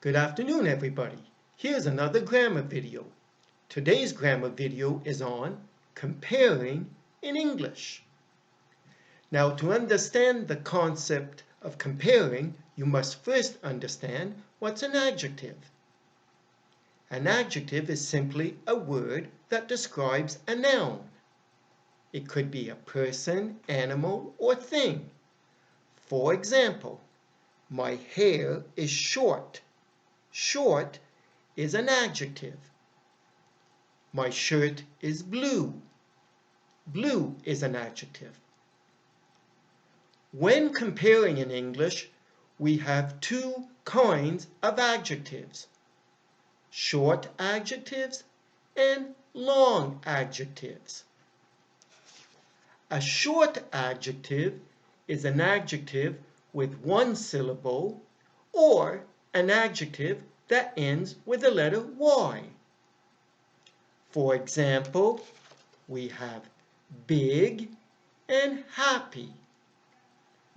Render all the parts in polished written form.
Good afternoon, everybody. Here's another grammar video. Today's grammar video is on comparing in English. Now, to understand the concept of comparing, you must first understand what's an adjective. An adjective is simply a word that describes a noun. It could be a person, animal, or thing. For example, my hair is short. Short is an adjective. My shirt is blue. Blue is an adjective. When comparing in English, we have two kinds of adjectives: short adjectives and long adjectives. A short adjective is an adjective with one syllable or an adjective that ends with the letter Y. For example, we have big and happy.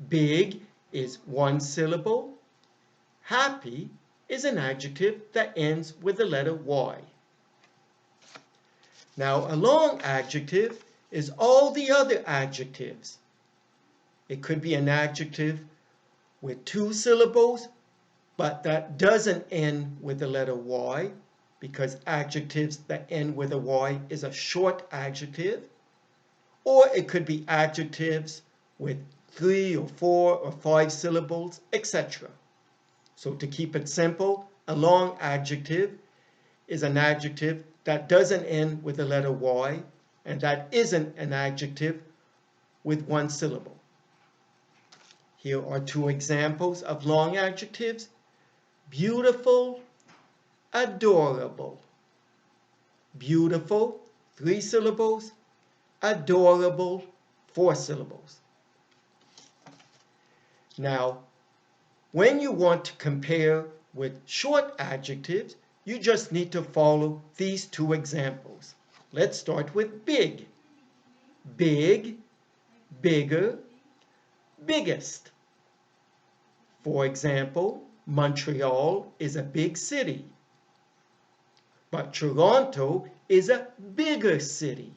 Big is one syllable. Happy is an adjective that ends with the letter Y. Now, a long adjective is all the other adjectives. It could be an adjective with two syllables, but that doesn't end with the letter Y, because adjectives that end with a Y is a short adjective. Or it could be adjectives with 3 or 4 or 5 syllables, etc. So to keep it simple, a long adjective is an adjective that doesn't end with the letter Y, and that isn't an adjective with one syllable. Here are two examples of long adjectives: beautiful, adorable. Beautiful, 3 syllables. Adorable, 4 syllables. Now, when you want to compare with short adjectives, you just need to follow these two examples. Let's start with big. Big, bigger, biggest. For example, Montreal is a big city, but Toronto is a bigger city.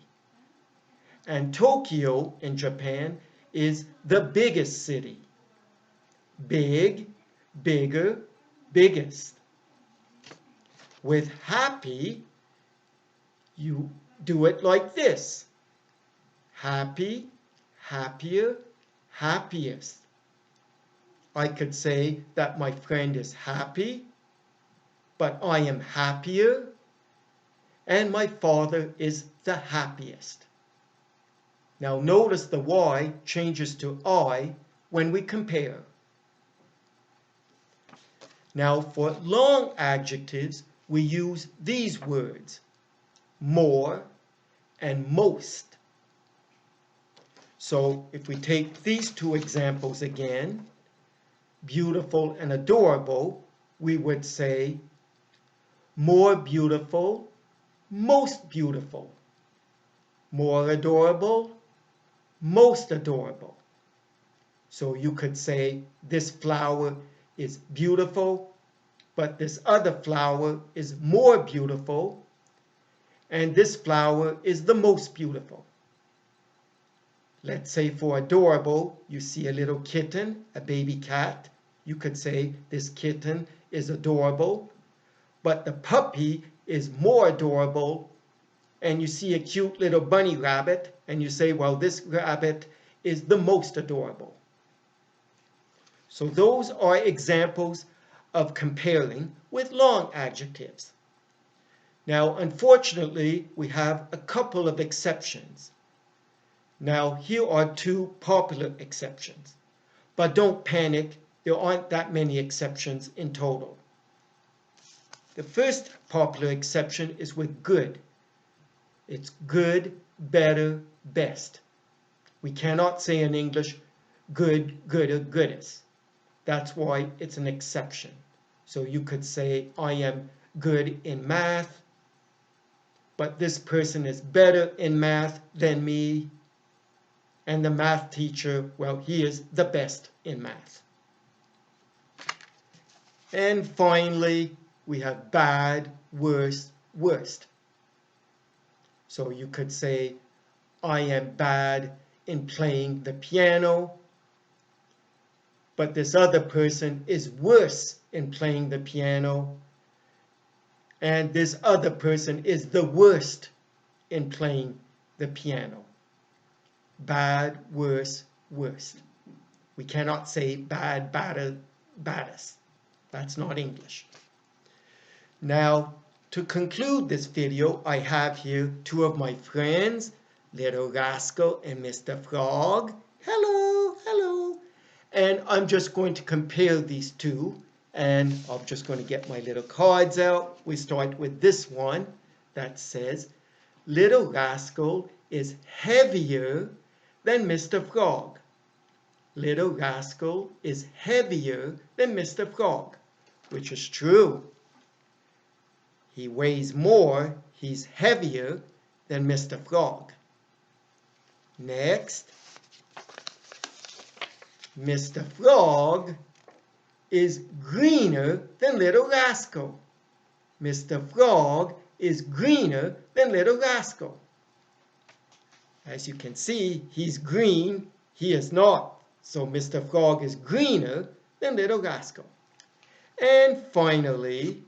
And Tokyo in Japan is the biggest city. Big, bigger, biggest. With happy, you do it like this: happy, happier, happiest. I could say that my friend is happy, but I am happier, and my father is the happiest. Now notice the Y changes to I when we compare. Now for long adjectives, we use these words: more and most. So if we take these two examples again, beautiful and adorable, we would say more beautiful, most beautiful. More adorable, most adorable. So you could say this flower is beautiful, but this other flower is more beautiful, and this flower is the most beautiful. Let's say for adorable, you see a little kitten, a baby cat. You could say this kitten is adorable, but the puppy is more adorable. And you see a cute little bunny rabbit, and you say, well, this rabbit is the most adorable. So those are examples of comparing with long adjectives. Now, unfortunately, we have a couple of exceptions. Now, here are two popular exceptions. But don't panic, there aren't that many exceptions in total. The first popular exception is with good. It's good, better, best. We cannot say in English good, gooder, goodest. That's why it's an exception. So you could say, I am good in math, but this person is better in math than me. And the math teacher, well, he is the best in math. And finally, we have bad, worse, worst. So you could say, I am bad in playing the piano, but this other person is worse in playing the piano, and this other person is the worst in playing the piano. Bad, worse, worst. We cannot say bad, badder, baddest. That's not English. Now, to conclude this video, I have here two of my friends, Little Rascal and Mr. Frog. Hello, hello. And I'm just going to compare these two. And I'm just going to get my little cards out. We start with this one that says, Little Rascal is heavier than Mr. Frog. Little Rascal is heavier than Mr. Frog, which is true. He weighs more, he's heavier than Mr. Frog. Next, Mr. Frog is greener than Little Rascal. Mr. Frog is greener than Little Rascal. As you can see, he's green, he is not. So Mr. Frog is greener than Little Rascal. And finally,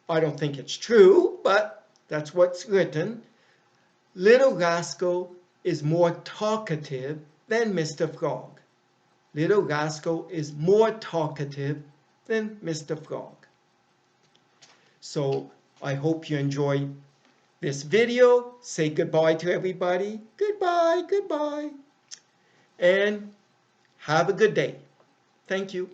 I don't think it's true, but that's what's written. Little Rascal is more talkative than Mr. Frog. Little Rascal is more talkative than Mr. Frog. So I hope you enjoyed this video. Say goodbye to everybody. Goodbye, goodbye. And have a good day. Thank you.